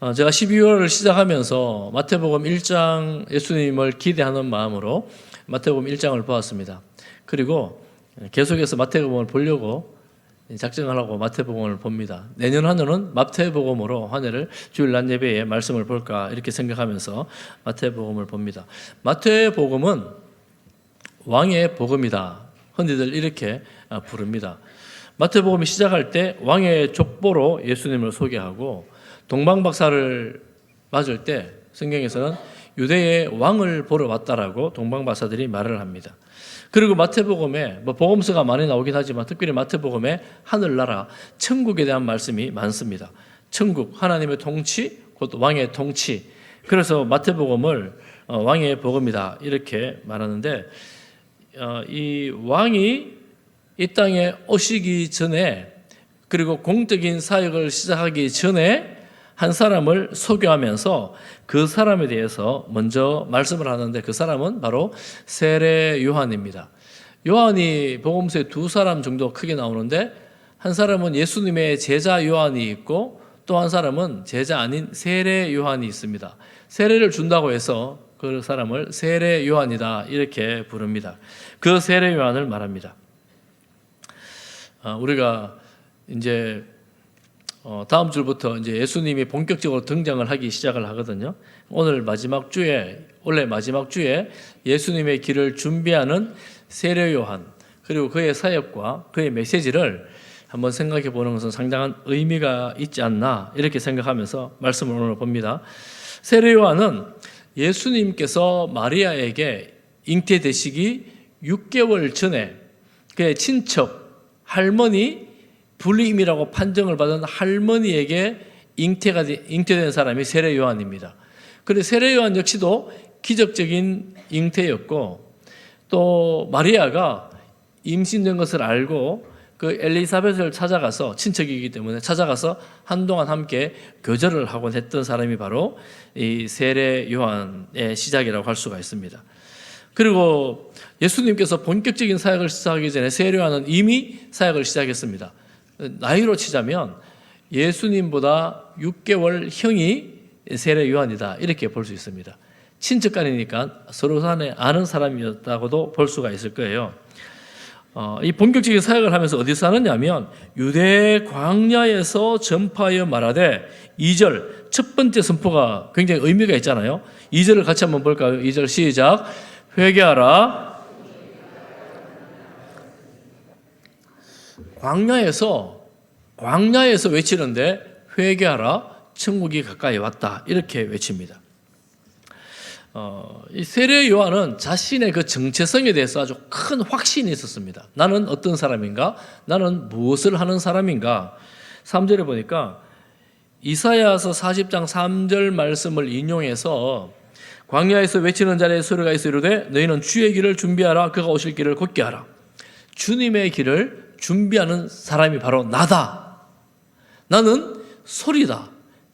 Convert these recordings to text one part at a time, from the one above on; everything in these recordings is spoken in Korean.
제가 12월을 시작하면서 마태복음 1장 예수님을 기대하는 마음으로 마태복음 1장을 보았습니다. 그리고 계속해서 마태복음을 보려고 작정을 하고 마태복음을 봅니다. 내년 한 해는 마태복음으로 한 해를 주일 낮 예배에 말씀을 볼까 이렇게 생각하면서 마태복음을 봅니다. 마태복음은 왕의 복음이다. 흔히들 이렇게 부릅니다. 마태복음이 시작할 때 왕의 족보로 예수님을 소개하고 동방박사를 맞을 때 성경에서는 유대의 왕을 보러 왔다라고 동방박사들이 말을 합니다. 그리고 마태복음에 복음서가 많이 나오긴 하지만 특별히 마태복음에 하늘나라 천국에 대한 말씀이 많습니다. 천국, 하나님의 통치, 곧 왕의 통치. 그래서 마태복음을 왕의 복음이다 이렇게 말하는데 이 왕이 이 땅에 오시기 전에 그리고 공적인 사역을 시작하기 전에 한 사람을 소개하면서 그 사람에 대해서 먼저 말씀을 하는데 그 사람은 바로 세례 요한입니다. 요한이 복음서에 두 사람 정도 크게 나오는데 한 사람은 예수님의 제자 요한이 있고 또 한 사람은 제자 아닌 세례 요한이 있습니다. 세례를 준다고 해서 그 사람을 세례 요한이다 이렇게 부릅니다. 그 세례 요한을 말합니다. 우리가 이제 다음 주부터 이제 예수님이 본격적으로 등장을 하기 시작을 하거든요. 오늘 마지막 주에 원래 마지막 주에 예수님의 길을 준비하는 세례 요한 그리고 그의 사역과 그의 메시지를 한번 생각해 보는 것은 상당한 의미가 있지 않나 이렇게 생각하면서 말씀을 오늘 봅니다. 세례 요한은 예수님께서 마리아에게 잉태되시기 6개월 전에 그의 친척 할머니 불임이라고 판정을 받은 할머니에게 잉태된 사람이 세례 요한입니다. 그런데 세례 요한 역시도 기적적인 잉태였고 또 마리아가 임신된 것을 알고 그 엘리사벳을 찾아가서 친척이기 때문에 찾아가서 한동안 함께 교제를 하곤 했던 사람이 바로 이 세례 요한의 시작이라고 할 수가 있습니다. 그리고 예수님께서 본격적인 사역을 시작하기 전에 세례 요한은 이미 사역을 시작했습니다. 나이로 치자면 예수님보다 6개월 형이 세례 요한이다 이렇게 볼 수 있습니다. 친척간이니까 서로 간에 아는 사람이었다고도 볼 수가 있을 거예요. 이 본격적인 사역을 하면서 어디서 하느냐면 유대 광야에서 전파하여 말하되 2절 첫 번째 선포가 굉장히 의미가 있잖아요. 2절을 같이 한번 볼까요? 2절 시작. 회개하라. 광야에서 외치는데 회개하라 천국이 가까이 왔다 이렇게 외칩니다. 이 세례 요한은 자신의 그 정체성에 대해서 아주 큰 확신이 있었습니다. 나는 어떤 사람인가? 나는 무엇을 하는 사람인가? 3절에 보니까 이사야서 40장 3절 말씀을 인용해서 광야에서 외치는 자리에 소리가 있어 이르되 너희는 주의 길을 준비하라 그가 오실 길을 곧게 하라. 주님의 길을 준비하는 사람이 바로 나다. 나는 소리다.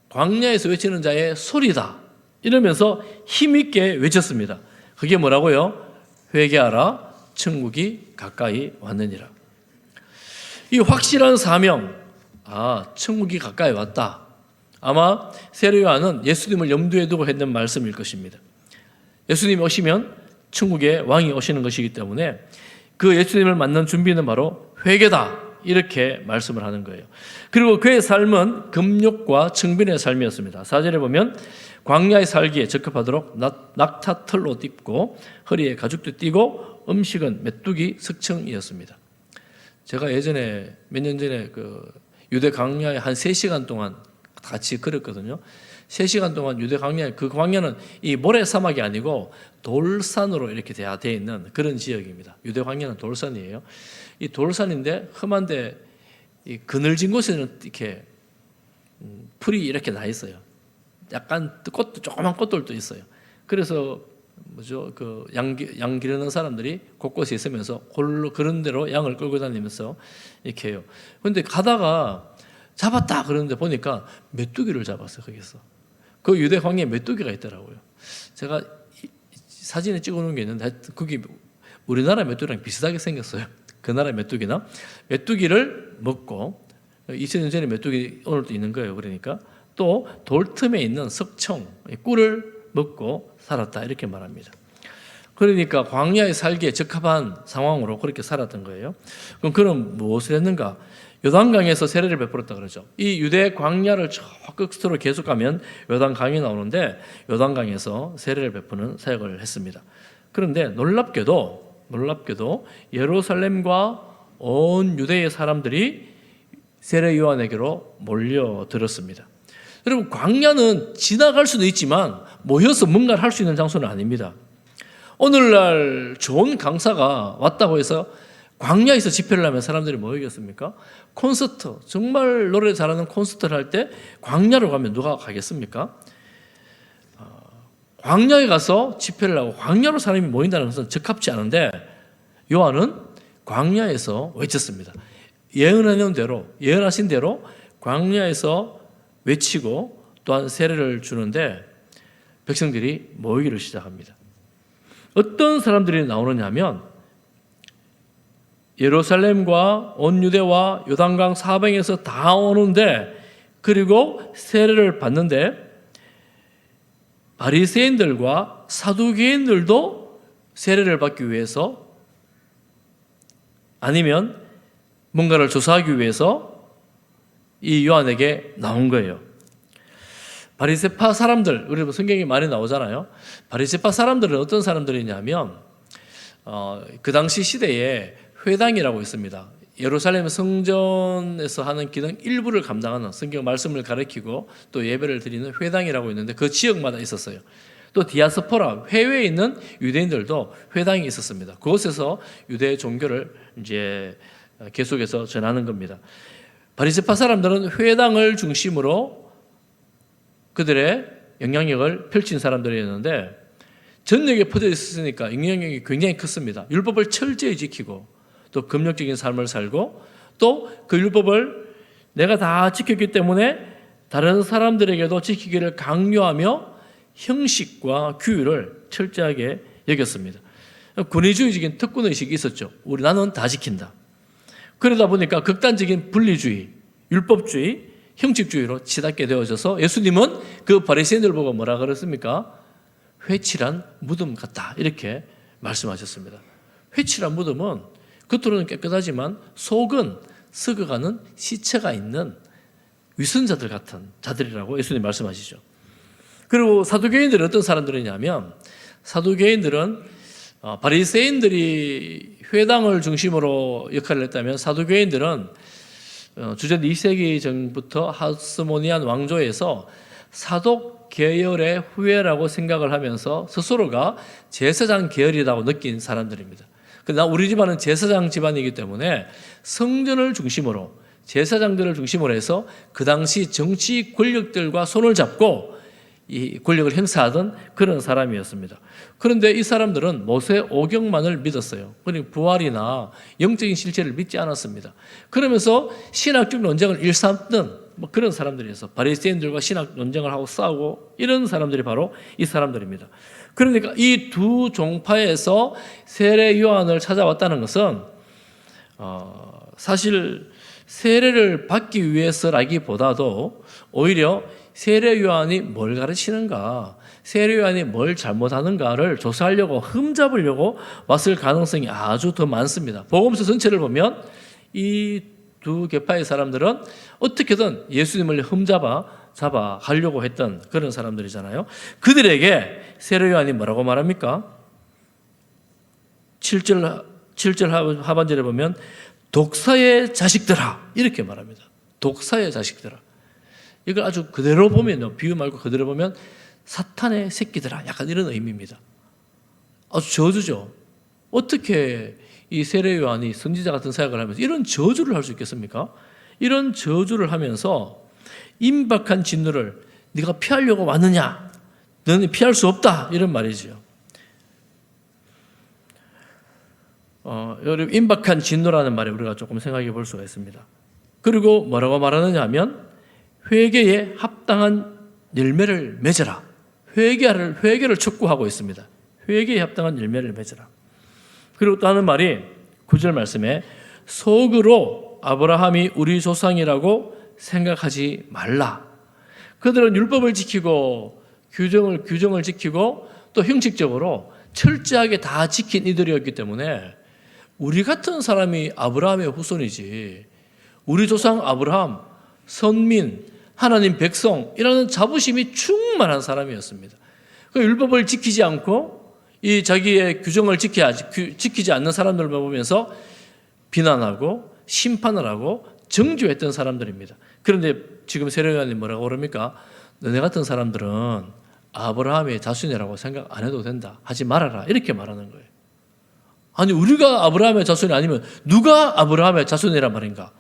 광야에서 외치는 자의 소리다. 이러면서 힘있게 외쳤습니다. 그게 뭐라고요? 회개하라 천국이 가까이 왔느니라. 이 확실한 사명, 천국이 가까이 왔다. 아마 세례 요한은 예수님을 염두에 두고 했는 말씀일 것입니다. 예수님이 오시면 천국의 왕이 오시는 것이기 때문에 그 예수님을 만난 준비는 바로 회개다 이렇게 말씀을 하는 거예요. 그리고 그의 삶은 금욕과 청빈의 삶이었습니다. 4절에 보면 광야에 살기에 적합하도록 낙타털로 띠고 허리에 가죽도 띠고 음식은 메뚜기 석청이었습니다. 제가 예전에 몇 년 전에 그 유대 광야에 한 3시간 동안 같이 걸었거든요. 3시간 동안 유대 광야에 그 광야는 이 모래사막이 아니고 돌산으로 이렇게 되어 있는 그런 지역입니다. 유대 광야는 돌산이에요. 이 돌산인데 험한데 이 그늘진 곳에는 이렇게 풀이 이렇게 나 있어요. 약간 꽃도 조그만 꽃들도 있어요. 그래서 그 양 기르는 사람들이 곳곳에 있으면서 홀로 그런 대로 양을 끌고 다니면서 이렇게 해요. 그런데 가다가 잡았다 그러는데 보니까 메뚜기를 잡았어요. 거기서 그 유대 광야에 메뚜기가 있더라고요. 제가 사진에 찍어놓은 게 있는데 그게 우리나라 메뚜기랑 비슷하게 생겼어요. 그 나라 메뚜기나 메뚜기를 먹고 2000년 전에 메뚜기 오늘도 있는 거예요. 그러니까 또 돌틈에 있는 석청, 꿀을 먹고 살았다 이렇게 말합니다. 그러니까 광야에 살기에 적합한 상황으로 그렇게 살았던 거예요. 그럼 그는 무엇을 했는가? 요단강에서 세례를 베풀었다 그러죠. 이 유대 광야를 저 끝으로 계속 가면 요단강이 나오는데 요단강에서 세례를 베푸는 사역을 했습니다. 그런데 놀랍게도 예루살렘과 온 유대의 사람들이 세례 요한에게로 몰려들었습니다. 여러분, 광야는 지나갈 수도 있지만 모여서 뭔가를 할 수 있는 장소는 아닙니다. 오늘날 좋은 강사가 왔다고 해서 광야에서 집회를 하면 사람들이 모이겠습니까? 콘서트, 정말 노래 잘하는 콘서트를 할 때 광야로 가면 누가 가겠습니까? 광야에 가서 집회를 하고 광야로 사람이 모인다는 것은 적합지 않은데 요한은 광야에서 외쳤습니다. 예언하신 대로 광야에서 외치고 또한 세례를 주는데 백성들이 모이기를 시작합니다. 어떤 사람들이 나오느냐 하면 예루살렘과 온 유대와 요단강 사방에서 다 오는데, 그리고 세례를 받는데 바리새인들과 사두개인들도 세례를 받기 위해서 아니면 뭔가를 조사하기 위해서 이 요한에게 나온 거예요. 바리새파 사람들, 우리 성경에 많이 나오잖아요. 바리새파 사람들은 어떤 사람들이냐면 그 당시 시대에 회당이라고 있습니다. 예루살렘 성전에서 하는 기능 일부를 감당하는, 성경 말씀을 가르치고 또 예배를 드리는 회당이라고 있는데 그 지역마다 있었어요. 또 디아스포라, 해외에 있는 유대인들도 회당이 있었습니다. 그곳에서 유대 종교를 이제 계속해서 전하는 겁니다. 바리새파 사람들은 회당을 중심으로 그들의 영향력을 펼친 사람들이었는데 전역에 퍼져 있으니까 영향력이 굉장히 컸습니다. 율법을 철저히 지키고 또 금욕적인 삶을 살고 또 그 율법을 내가 다 지켰기 때문에 다른 사람들에게도 지키기를 강요하며 형식과 규율을 철저하게 여겼습니다. 권위주의적인 특권의식이 있었죠. 나는 다 지킨다. 그러다 보니까 극단적인 분리주의, 율법주의, 형식주의로 치닫게 되어져서 예수님은 그 바리새인들 보고 뭐라 그랬습니까? 회칠한 무덤 같다 이렇게 말씀하셨습니다. 회칠한 무덤은 겉으로는 깨끗하지만 속은 썩어가는 시체가 있는 위선자들 같은 자들이라고 예수님 말씀하시죠. 그리고 사두개인들은 어떤 사람들이냐면 사두개인들은 바리새인들이 회당을 중심으로 역할을 했다면 사두개인들은 주전 2세기 전부터 하스모니안 왕조에서 사독 계열의 후예라고 생각을 하면서 스스로가 제사장 계열이라고 느낀 사람들입니다. 그러나 우리 집안은 제사장 집안이기 때문에 성전을 중심으로 제사장들을 중심으로 해서 그 당시 정치 권력들과 손을 잡고 이 권력을 행사하던 그런 사람이었습니다. 그런데 이 사람들은 모세 오경만을 믿었어요. 그러니까 부활이나 영적인 실체를 믿지 않았습니다. 그러면서 신학적 논쟁을 일삼던 그런 사람들이어서 바리새인들과 신학 논쟁을 하고 싸우고 이런 사람들이 바로 이 사람들입니다. 그러니까 이 두 종파에서 세례 요한을 찾아왔다는 것은 사실 세례를 받기 위해서라기보다도 오히려 세례 요한이 뭘 가르치는가, 세례 요한이 뭘 잘못하는가를 조사하려고 흠잡으려고 왔을 가능성이 아주 더 많습니다. 복음서 전체를 보면 이 두 계파의 사람들은 어떻게든 예수님을 흠잡아 가려고 했던 그런 사람들이잖아요. 그들에게 세례 요한이 뭐라고 말합니까? 7절 하반절에 보면 독사의 자식들아 이렇게 말합니다. 독사의 자식들아. 이걸 아주 그대로 보면요, 비유 말고 그대로 보면 사탄의 새끼들아 약간 이런 의미입니다. 아주 저주죠. 어떻게 이 세례 요한이 선지자 같은 사역을 하면서 이런 저주를 할 수 있겠습니까? 이런 저주를 하면서 임박한 진노를 네가 피하려고 왔느냐? 너는 피할 수 없다 이런 말이죠. 여러분, 임박한 진노라는 말에 우리가 조금 생각해 볼 수가 있습니다. 그리고 뭐라고 말하느냐 하면 회개에 합당한 열매를 맺어라. 회개를 촉구하고 있습니다. 회개에 합당한 열매를 맺어라. 그리고 또 하는 말이 9절 말씀에 속으로 아브라함이 우리 조상이라고 생각하지 말라. 그들은 율법을 지키고 규정을 지키고 또 형식적으로 철저하게 다 지킨 이들이었기 때문에 우리 같은 사람이 아브라함의 후손이지, 우리 조상 아브라함, 선민, 하나님 백성이라는 자부심이 충만한 사람이었습니다. 그 율법을 지키지 않고 이 자기의 규정을 지키지 않는 사람들을 보면서 비난하고 심판을 하고 정죄했던 사람들입니다. 그런데 지금 세례요한이 뭐라고 그럽니까? 너네 같은 사람들은 아브라함의 자손이라고 생각 안 해도 된다. 하지 말아라. 이렇게 말하는 거예요. 아니, 우리가 아브라함의 자손이 아니면 누가 아브라함의 자손이란 말인가?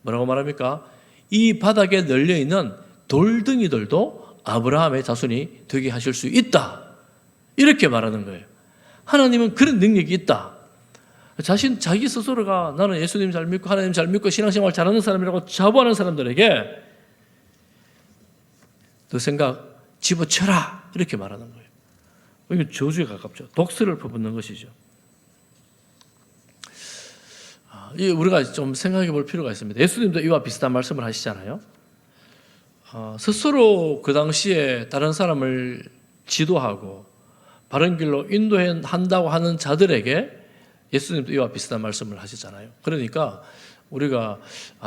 뭐라고 말합니까? 이 바닥에 널려있는 돌덩이들도 아브라함의 자손이 되게 하실 수 있다. 이렇게 말하는 거예요. 하나님은 그런 능력이 있다. 자기 스스로가 나는 예수님 잘 믿고 하나님 잘 믿고 신앙생활 잘하는 사람이라고 자부하는 사람들에게 너 생각 집어쳐라. 이렇게 말하는 거예요. 이게 저주에 가깝죠. 독수를 퍼붓는 것이죠. 우리가 좀 생각해 볼 필요가 있습니다. 예수님도 이와 비슷한 말씀을 하시잖아요. 스스로 그 당시에 다른 사람을 지도하고 바른 길로 인도한다고 하는 자들에게 예수님도 이와 비슷한 말씀을 하시잖아요. 그러니까 우리가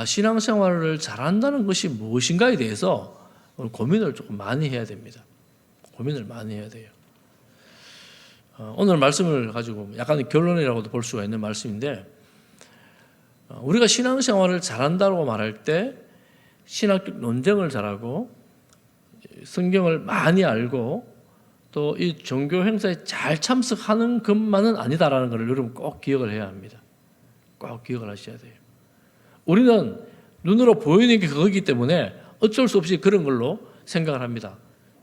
신앙생활을 잘한다는 것이 무엇인가에 대해서 고민을 조금 많이 해야 됩니다. 고민을 많이 해야 돼요. 오늘 말씀을 가지고 약간 결론이라고도 볼 수가 있는 말씀인데, 우리가 신앙생활을 잘한다고 말할 때 신학적 논쟁을 잘하고 성경을 많이 알고 또 이 종교 행사에 잘 참석하는 것만은 아니다라는 것을 여러분 꼭 기억을 해야 합니다. 꼭 기억을 하셔야 돼요. 우리는 눈으로 보이는 게 그거기 때문에 어쩔 수 없이 그런 걸로 생각을 합니다.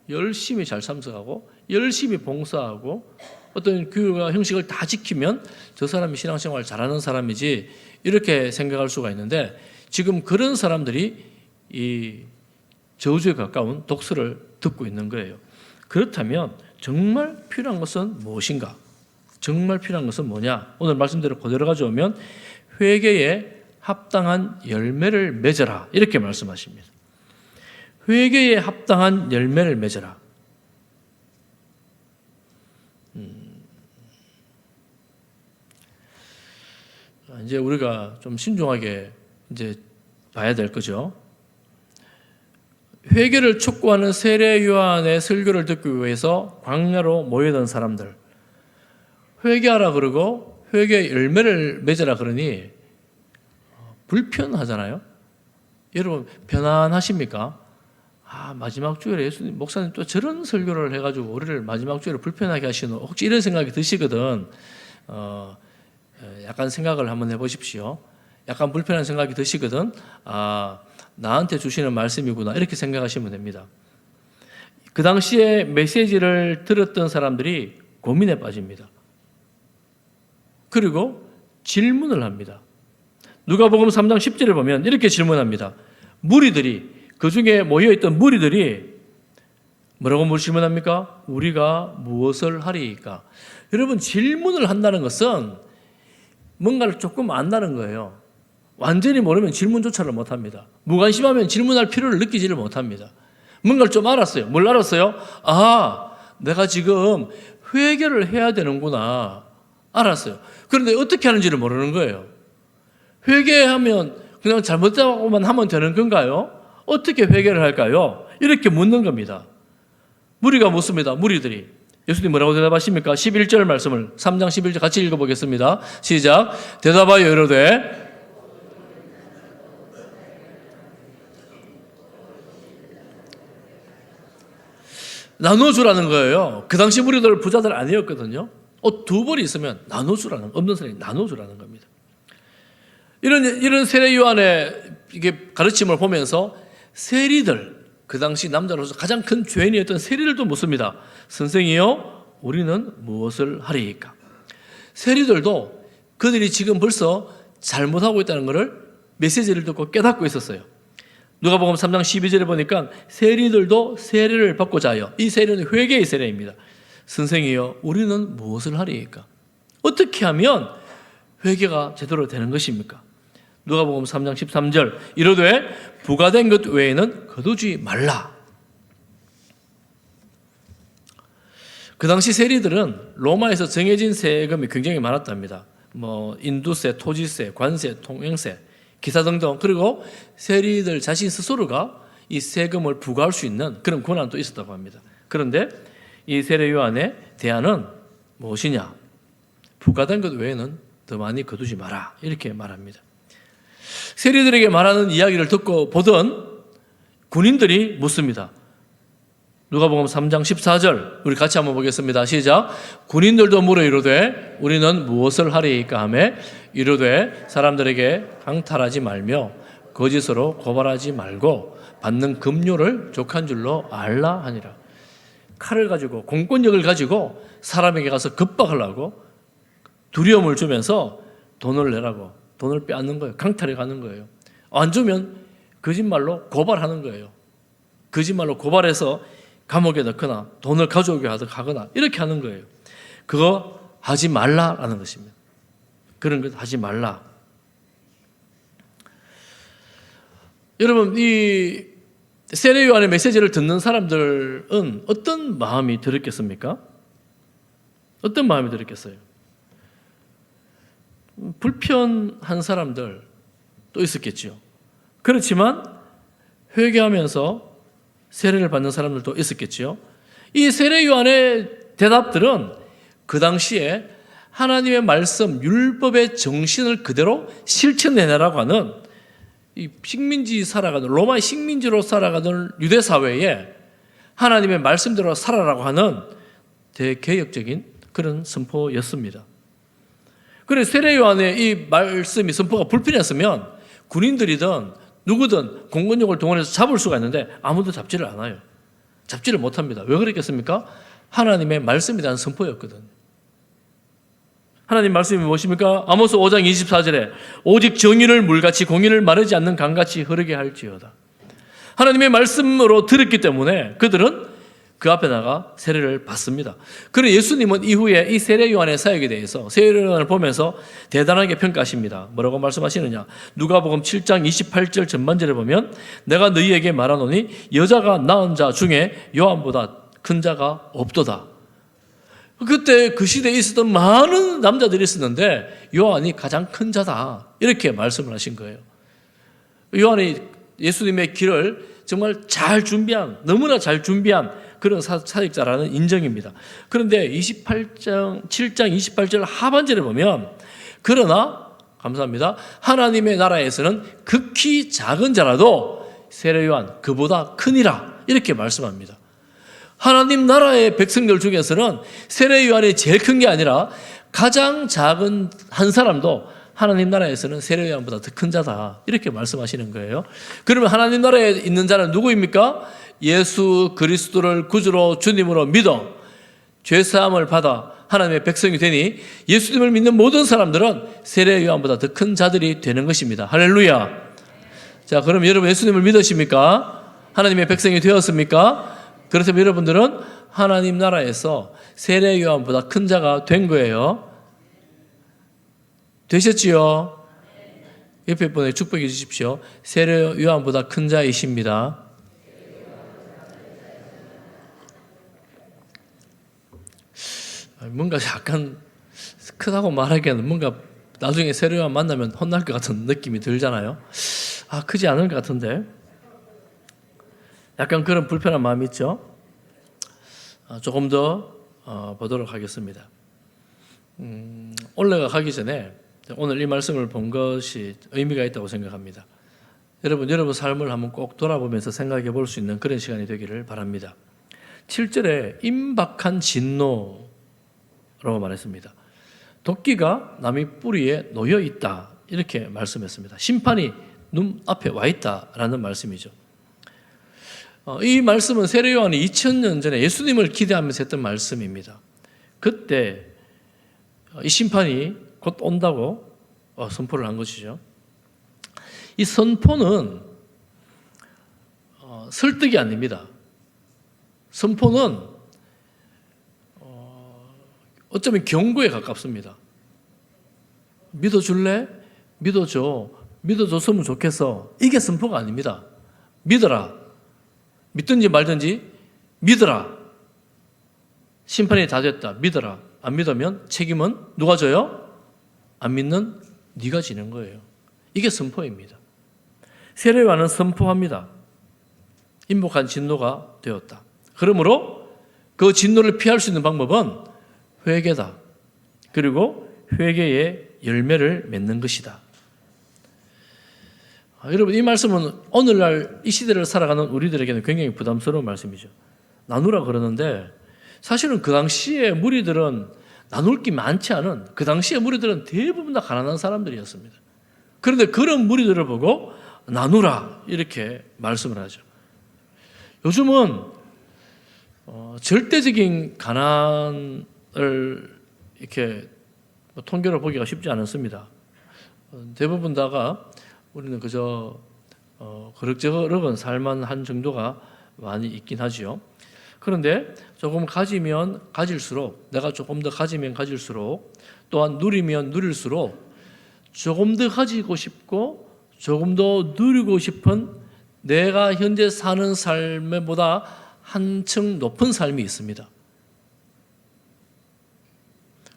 열심히 잘 참석하고 열심히 봉사하고 어떤 교육과 형식을 다 지키면 저 사람이 신앙생활 잘하는 사람이지, 이렇게 생각할 수가 있는데, 지금 그런 사람들이 이 저주에 가까운 독서를 듣고 있는 거예요. 그렇다면 정말 필요한 것은 무엇인가? 정말 필요한 것은 뭐냐? 오늘 말씀대로 그대로 가져오면 회개에 합당한 열매를 맺어라, 이렇게 말씀하십니다. 회개에 합당한 열매를 맺어라. 이제 우리가 좀 신중하게 이제 봐야 될 거죠. 회개를 촉구하는 세례 요한의 설교를 듣기 위해서 광야로 모여든 사람들, 회개하라 그러고 회개의 열매를 맺으라 그러니 불편하잖아요. 여러분 편안하십니까? 마지막 주일에 예수님 목사님 또 저런 설교를 해가지고 우리를 마지막 주일에 불편하게 하시는, 혹시 이런 생각이 드시거든 약간 생각을 한번 해보십시오. 약간 불편한 생각이 드시거든 나한테 주시는 말씀이구나, 이렇게 생각하시면 됩니다. 그 당시에 메시지를 들었던 사람들이 고민에 빠집니다. 그리고 질문을 합니다. 누가복음 3장 10절에 보면 이렇게 질문합니다. 무리들이, 그 중에 모여있던 무리들이 뭐라고 질문합니까? 우리가 무엇을 하리이까? 여러분, 질문을 한다는 것은 뭔가를 조금 안다는 거예요. 완전히 모르면 질문조차를 못합니다. 무관심하면 질문할 필요를 느끼지를 못합니다. 뭔가를 좀 알았어요. 뭘 알았어요? 내가 지금 회개를 해야 되는구나. 알았어요. 그런데 어떻게 하는지를 모르는 거예요. 회개하면 그냥 잘못하고만 하면 되는 건가요? 어떻게 회개를 할까요? 이렇게 묻는 겁니다. 무리가 묻습니다. 무리들이. 예수님 뭐라고 대답하십니까? 11절 말씀을 3장 11절 같이 읽어보겠습니다. 시작. 대답하여 이르되 나눠주라는 거예요. 그 당시 무리들 부자들 아니었거든요. 두 벌이 있으면 나눠주라는, 없는 사람이 나눠주라는 겁니다. 이런 세례 요한의 이게 가르침을 보면서 세리들, 그 당시 남자로서 가장 큰 죄인이었던 세리들도 묻습니다. 선생이요, 우리는 무엇을 하리이까? 세리들도 그들이 지금 벌써 잘못하고 있다는 것을 메시지를 듣고 깨닫고 있었어요. 누가복음 3장 12절에 보니까 세리들도 세례를 받고자 하여, 이 세례는 회개의 세례입니다. 선생이여, 우리는 무엇을 하리이까? 어떻게 하면 회개가 제대로 되는 것입니까? 누가복음 3장 13절 이르되 부가된 것 외에는 거두지 말라. 그 당시 세리들은 로마에서 정해진 세금이 굉장히 많았답니다. 뭐 인두세, 토지세, 관세, 통행세, 기사 등등. 그리고 세리들 자신 스스로가 이 세금을 부과할 수 있는 그런 권한도 있었다고 합니다. 그런데 이 세례 요한의 대안은 무엇이냐? 부과된 것 외에는 더 많이 거두지 마라, 이렇게 말합니다. 세리들에게 말하는 이야기를 듣고 보던 군인들이 묻습니다. 누가복음 3장 14절 우리 같이 한번 보겠습니다. 시작. 군인들도 물어 이르되 우리는 무엇을 하리이까 하매 이르되 사람들에게 강탈하지 말며 거짓으로 고발하지 말고 받는 급료를 족한 줄로 알라 하니라. 칼을 가지고 공권력을 가지고 사람에게 가서 급박하려고 두려움을 주면서 돈을 내라고, 돈을 빼앗는 거예요. 강탈해 가는 거예요. 안 주면 거짓말로 고발하는 거예요. 거짓말로 고발해서 감옥에 넣거나 돈을 가져오게 하거나 이렇게 하는 거예요. 그거 하지 말라라는 것입니다. 그런 것 하지 말라. 여러분, 이 세례 요한의 메시지를 듣는 사람들은 어떤 마음이 들었겠습니까? 어떤 마음이 들었겠어요? 불편한 사람들 또 있었겠죠. 그렇지만 회개하면서 세례를 받는 사람들도 있었겠죠. 이 세례 요한의 대답들은 그 당시에 하나님의 말씀, 율법의 정신을 그대로 실천해내라고 하는 이 식민지 살아가는, 로마의 식민지로 살아가는 유대 사회에 하나님의 말씀대로 살아라고 하는 대개혁적인 그런 선포였습니다. 그래서 세례 요한의 이 말씀이 선포가 불편했으면 군인들이든 누구든 공권력을 동원해서 잡을 수가 있는데 아무도 잡지를 않아요. 잡지를 못합니다. 왜 그랬겠습니까? 하나님의 말씀에 대한 선포였거든. 하나님 말씀이 무엇입니까? 아모스 5장 24절에 오직 정의를 물같이 공의를 마르지 않는 강같이 흐르게 할지어다. 하나님의 말씀으로 들었기 때문에 그들은 그 앞에 나가 세례를 받습니다. 그리고 예수님은 이후에 이 세례 요한의 사역에 대해서 세례 요한을 보면서 대단하게 평가하십니다. 뭐라고 말씀하시느냐? 누가복음 7장 28절 전반절에 보면 내가 너희에게 말하노니 여자가 낳은 자 중에 요한보다 큰 자가 없도다. 그때 그 시대에 있었던 많은 남자들이 있었는데 요한이 가장 큰 자다, 이렇게 말씀을 하신 거예요. 요한이 예수님의 길을 정말 잘 준비한, 너무나 잘 준비한 그런 사역자라는 인정입니다. 그런데 7장 28절 하반절에 보면 그러나 감사합니다. 하나님의 나라에서는 극히 작은 자라도 세례 요한 그보다 크니라, 이렇게 말씀합니다. 하나님 나라의 백성들 중에서는 세례 요한이 제일 큰 게 아니라 가장 작은 한 사람도 하나님 나라에서는 세례 요한보다 더 큰 자다, 이렇게 말씀하시는 거예요. 그러면 하나님 나라에 있는 자는 누구입니까? 예수 그리스도를 구주로 주님으로 믿어 죄사함을 받아 하나님의 백성이 되니 예수님을 믿는 모든 사람들은 세례 요한보다 더 큰 자들이 되는 것입니다. 할렐루야. 자, 그럼 여러분 예수님을 믿으십니까? 하나님의 백성이 되었습니까? 그렇다면 여러분들은 하나님 나라에서 세례 요한보다 큰 자가 된 거예요. 되셨지요? 옆에 분에게 축복해 주십시오. 세례 요한보다 큰 자이십니다. 뭔가 약간 크다고 말하기에는 뭔가 나중에 세례 요한 만나면 혼날 것 같은 느낌이 들잖아요. 크지 않을 것 같은데 약간 그런 불편한 마음이 있죠. 조금 더 보도록 하겠습니다. 올해가 가기 전에 오늘 이 말씀을 본 것이 의미가 있다고 생각합니다. 여러분 삶을 한번 꼭 돌아보면서 생각해 볼 수 있는 그런 시간이 되기를 바랍니다. 7절에 임박한 진노라고 말했습니다. 도끼가 나무 뿌리에 놓여 있다, 이렇게 말씀했습니다. 심판이 눈앞에 와 있다라는 말씀이죠. 이 말씀은 세례 요한이 2000년 전에 예수님을 기대하면서 했던 말씀입니다. 그때 이 심판이 곧 온다고 선포를 한 것이죠. 이 선포는 설득이 아닙니다. 선포는 어쩌면 경고에 가깝습니다. 믿어줄래? 믿어줘. 믿어줬으면 좋겠어. 이게 선포가 아닙니다. 믿어라. 믿든지 말든지 믿어라. 심판이 다 됐다. 믿어라. 안 믿으면 책임은 누가 져요? 안 믿는 네가 지는 거예요. 이게 선포입니다. 세례요한은 선포합니다. 임복한 진노가 되었다. 그러므로 그 진노를 피할 수 있는 방법은 회개다. 그리고 회개의 열매를 맺는 것이다. 여러분, 이 말씀은 오늘날 이 시대를 살아가는 우리들에게는 굉장히 부담스러운 말씀이죠. 나누라 그러는데 사실은 그 당시에 무리들은 나눌 게 많지 않은, 그 당시에 무리들은 대부분 다 가난한 사람들이었습니다. 그런데 그런 무리들을 보고 나누라 이렇게 말씀을 하죠. 요즘은 절대적인 가난을 이렇게 통계를 보기가 쉽지 않습니다. 대부분 다가 우리는 그저 그럭저럭은 살만한 정도가 많이 있긴 하지요. 그런데 조금 가지면 가질수록, 내가 조금 더 가지면 가질수록, 또한 누리면 누릴수록 조금 더 가지고 싶고 조금 더 누리고 싶은 내가 현재 사는 삶보다 한층 높은 삶이 있습니다.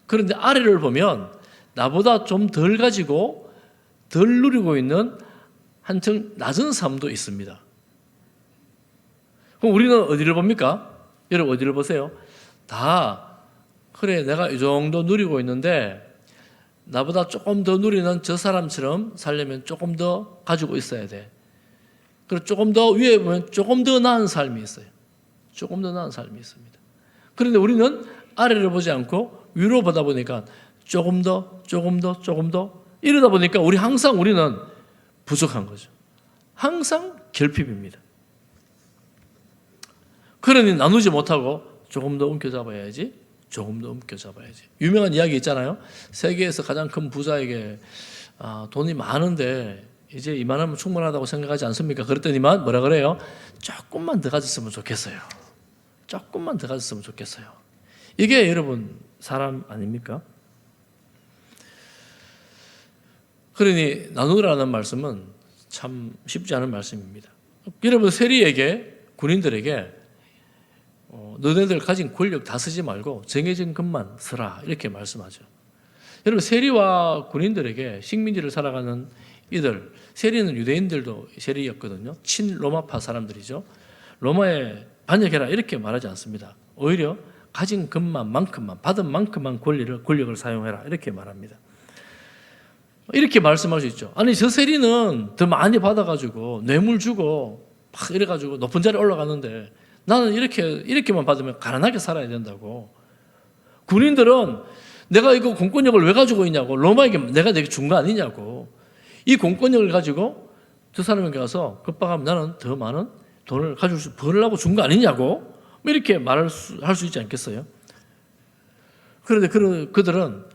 그런데 아래를 보면 나보다 좀 덜 가지고 덜 누리고 있는 한층 낮은 삶도 있습니다. 그럼 우리는 어디를 봅니까? 여러분 어디를 보세요? 다 그래 내가 이 정도 누리고 있는데 나보다 조금 더 누리는 저 사람처럼 살려면 조금 더 가지고 있어야 돼. 그리고 조금 더 위에 보면 조금 더 나은 삶이 있어요. 조금 더 나은 삶이 있습니다. 그런데 우리는 아래를 보지 않고 위로 보다 보니까 조금 더 이러다 보니까 우리는 부족한 거죠. 항상 결핍입니다. 그러니 나누지 못하고 조금 더 움켜잡아야지. 유명한 이야기 있잖아요. 세계에서 가장 큰 부자에게 돈이 많은데 이제 이만하면 충분하다고 생각하지 않습니까? 그랬더니만 뭐라 그래요? 조금만 더 가졌으면 좋겠어요. 이게 여러분 사람 아닙니까? 그러니 나누라는 말씀은 참 쉽지 않은 말씀입니다. 여러분 세리에게, 군인들에게 너네들 가진 권력 다 쓰지 말고 정해진 것만 쓰라 이렇게 말씀하죠. 여러분 세리와 군인들에게 식민지를 살아가는 이들, 세리는 유대인들도 세리였거든요. 친로마파 사람들이죠. 로마에 반역해라 이렇게 말하지 않습니다. 오히려 가진 것만큼만 받은 만큼만 권력을 사용해라 이렇게 말합니다. 이렇게 말씀할 수 있죠. 아니 저 세리는 더 많이 받아가지고 뇌물 주고 막 이래가지고 높은 자리에 올라가는데 나는 이렇게만 받으면 가난하게 살아야 된다고. 군인들은 내가 이거 공권력을 왜 가지고 있냐고. 로마에게 내가 내게 준 거 아니냐고. 이 공권력을 가지고 저 사람에게 가서 급박하면 나는 더 많은 돈을 벌으려고 준 거 아니냐고. 이렇게 할 수 있지 않겠어요? 그런데 그들은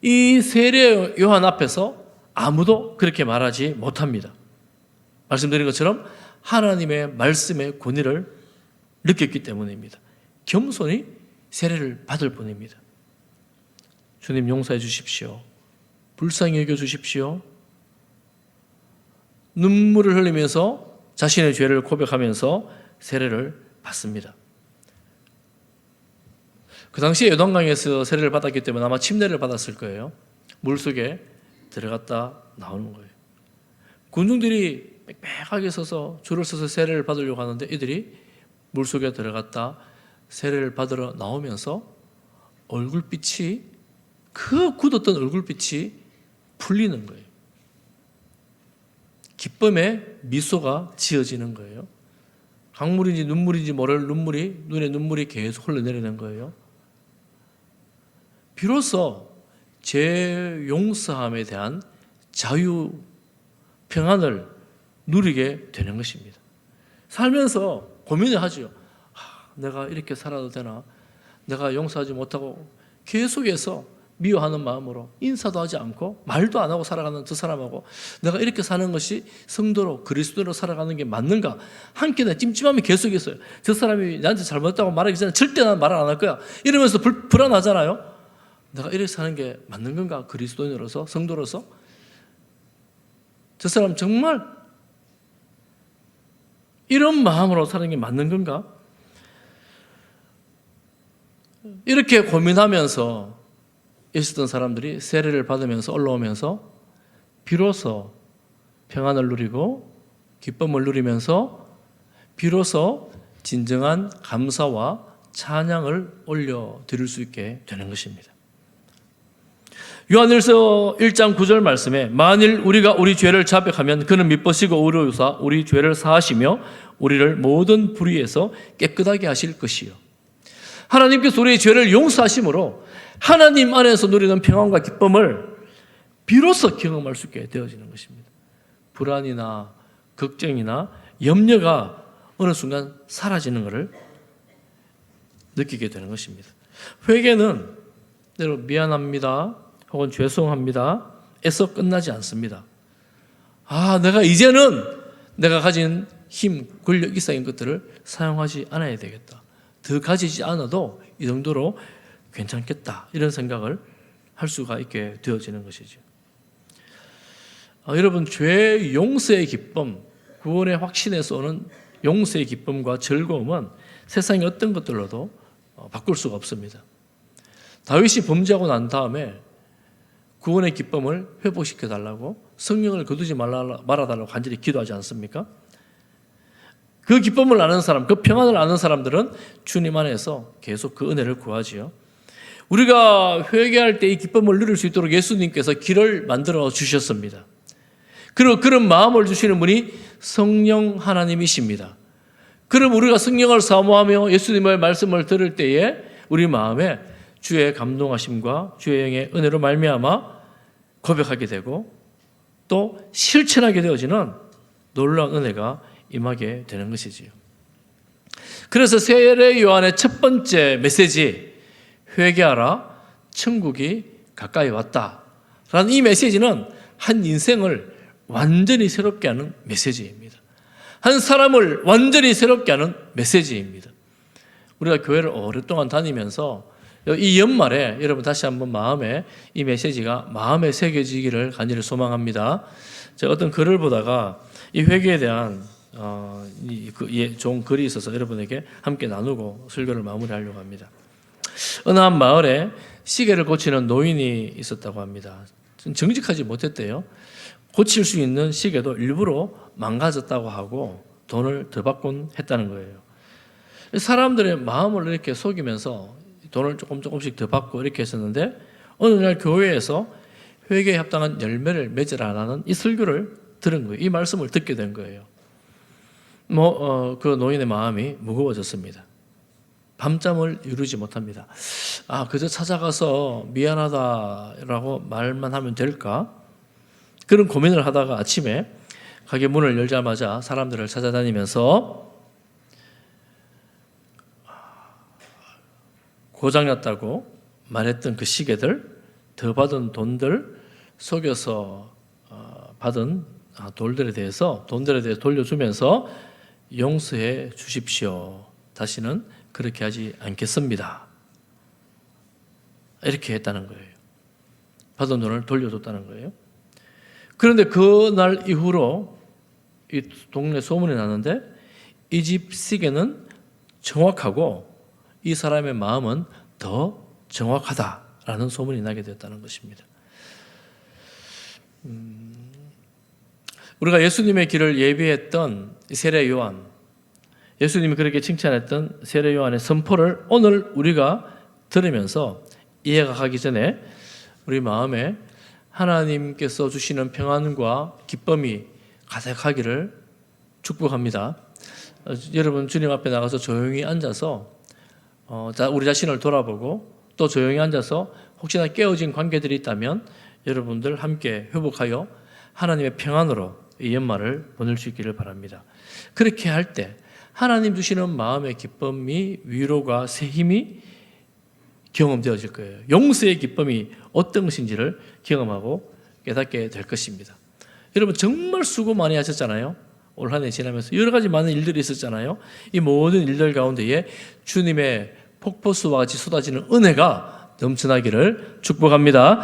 이 세례 요한 앞에서 아무도 그렇게 말하지 못합니다. 말씀드린 것처럼 하나님의 말씀의 권위를 느꼈기 때문입니다. 겸손히 세례를 받을 뿐입니다. 주님 용서해 주십시오. 불쌍히 여겨 주십시오. 눈물을 흘리면서 자신의 죄를 고백하면서 세례를 받습니다. 그 당시에 요단강에서 세례를 받았기 때문에 아마 침례를 받았을 거예요. 물속에 들어갔다 나오는 거예요. 군중들이 빽빽하게 서서 줄을 서서 세례를 받으려고 하는데 이들이 물속에 들어갔다 세례를 받으러 나오면서 얼굴빛이, 그 굳었던 얼굴빛이 풀리는 거예요. 기쁨의 미소가 지어지는 거예요. 강물인지 눈물인지 모를 눈에 눈물이 계속 흘러내리는 거예요. 비로소 죄 용서함에 대한 자유, 평안을 누리게 되는 것입니다. 살면서 고민을 하죠. 내가 이렇게 살아도 되나? 내가 용서하지 못하고 계속해서 미워하는 마음으로 인사도 하지 않고 말도 안 하고 살아가는 저 사람하고 내가 이렇게 사는 것이 성도로 그리스도로 살아가는 게 맞는가? 한켠에 찜찜함이 계속 있어요. 저 사람이 나한테 잘못했다고 말하기 전에 절대 난 말을 안 할 거야. 이러면서 불안하잖아요. 내가 이렇게 사는 게 맞는 건가? 그리스도인으로서, 성도로서? 저 사람 정말 이런 마음으로 사는 게 맞는 건가? 이렇게 고민하면서 있었던 사람들이 세례를 받으면서 올라오면서 비로소 평안을 누리고 기쁨을 누리면서 비로소 진정한 감사와 찬양을 올려드릴 수 있게 되는 것입니다. 요한일서 1장 9절 말씀에 만일 우리가 우리 죄를 자백하면 그는 미쁘시고 의로우사 우리 죄를 사하시며 우리를 모든 불의에서 깨끗하게 하실 것이요. 하나님께서 우리의 죄를 용서하심으로 하나님 안에서 누리는 평안과 기쁨을 비로소 경험할 수 있게 되어지는 것입니다. 불안이나 걱정이나 염려가 어느 순간 사라지는 것을 느끼게 되는 것입니다. 회개는 여러분 미안합니다 혹은 죄송합니다 에서 끝나지 않습니다. 내가 이제는 내가 가진 힘, 권력 이상인 것들을 사용하지 않아야 되겠다. 더 가지지 않아도 이 정도로 괜찮겠다. 이런 생각을 할 수가 있게 되어지는 것이죠. 여러분, 죄 용서의 기쁨, 구원의 확신에서 오는 용서의 기쁨과 즐거움은 세상의 어떤 것들로도 바꿀 수가 없습니다. 다윗이 범죄하고 난 다음에 구원의 기쁨을 회복시켜 달라고 성령을 거두지 말아달라고 간절히 기도하지 않습니까? 그 기쁨을 아는 사람, 그 평안을 아는 사람들은 주님 안에서 계속 그 은혜를 구하지요. 우리가 회개할 때 이 기쁨을 누릴 수 있도록 예수님께서 길을 만들어 주셨습니다. 그리고 그런 마음을 주시는 분이 성령 하나님이십니다. 그럼 우리가 성령을 사모하며 예수님의 말씀을 들을 때에 우리 마음에 주의 감동하심과 주의 영의 은혜로 말미암아 고백하게 되고 또 실천하게 되어지는 놀라운 은혜가 임하게 되는 것이지요. 그래서 세례 요한의 첫 번째 메시지, 회개하라, 천국이 가까이 왔다 라는 이 메시지는 한 인생을 완전히 새롭게 하는 메시지입니다. 한 사람을 완전히 새롭게 하는 메시지입니다. 우리가 교회를 오랫동안 다니면서 이 연말에 여러분 다시 한번 마음에 이 메시지가 마음에 새겨지기를 간절히 소망합니다. 제가 어떤 글을 보다가 이 회개에 대한 좋은 글이 있어서 여러분에게 함께 나누고 설교를 마무리하려고 합니다. 어느 한 마을에 시계를 고치는 노인이 있었다고 합니다. 정직하지 못했대요. 고칠 수 있는 시계도 일부러 망가졌다고 하고 돈을 더 받곤 했다는 거예요. 사람들의 마음을 이렇게 속이면서 돈을 조금씩 더 받고 이렇게 했었는데 어느 날 교회에서 회개에 합당한 열매를 맺으라는 이 설교를 들은 거예요. 이 말씀을 듣게 된 거예요. 그 노인의 마음이 무거워졌습니다. 밤잠을 이루지 못합니다. 그저 찾아가서 미안하다라고 말만 하면 될까? 그런 고민을 하다가 아침에 가게 문을 열자마자 사람들을 찾아다니면서 고장났다고 말했던 그 시계들, 더 받은 돈들, 속여서 받은 돈들에 대해서 돌려주면서 용서해 주십시오. 다시는 그렇게 하지 않겠습니다. 이렇게 했다는 거예요. 받은 돈을 돌려줬다는 거예요. 그런데 그날 이후로 이 동네 소문이 나는데 이 집 시계는 정확하고 이 사람의 마음은 더 정확하다라는 소문이 나게 됐다는 것입니다. 우리가 예수님의 길을 예비했던 세례 요한, 예수님이 그렇게 칭찬했던 세례 요한의 선포를 오늘 우리가 들으면서 이해가 가기 전에 우리 마음에 하나님께서 주시는 평안과 기쁨이 가득하기를 축복합니다. 여러분 주님 앞에 나가서 조용히 앉아서 우리 자신을 돌아보고 또 조용히 앉아서 혹시나 깨어진 관계들이 있다면 여러분들 함께 회복하여 하나님의 평안으로 이 연말을 보낼 수 있기를 바랍니다. 그렇게 할 때 하나님 주시는 마음의 기쁨이 위로가 새 힘이 경험되어질 거예요. 용서의 기쁨이 어떤 것인지를 경험하고 깨닫게 될 것입니다. 여러분 정말 수고 많이 하셨잖아요. 올 한 해 지나면서 여러 가지 많은 일들이 있었잖아요. 이 모든 일들 가운데에 주님의 폭포수와 같이 쏟아지는 은혜가 넘쳐나기를 축복합니다.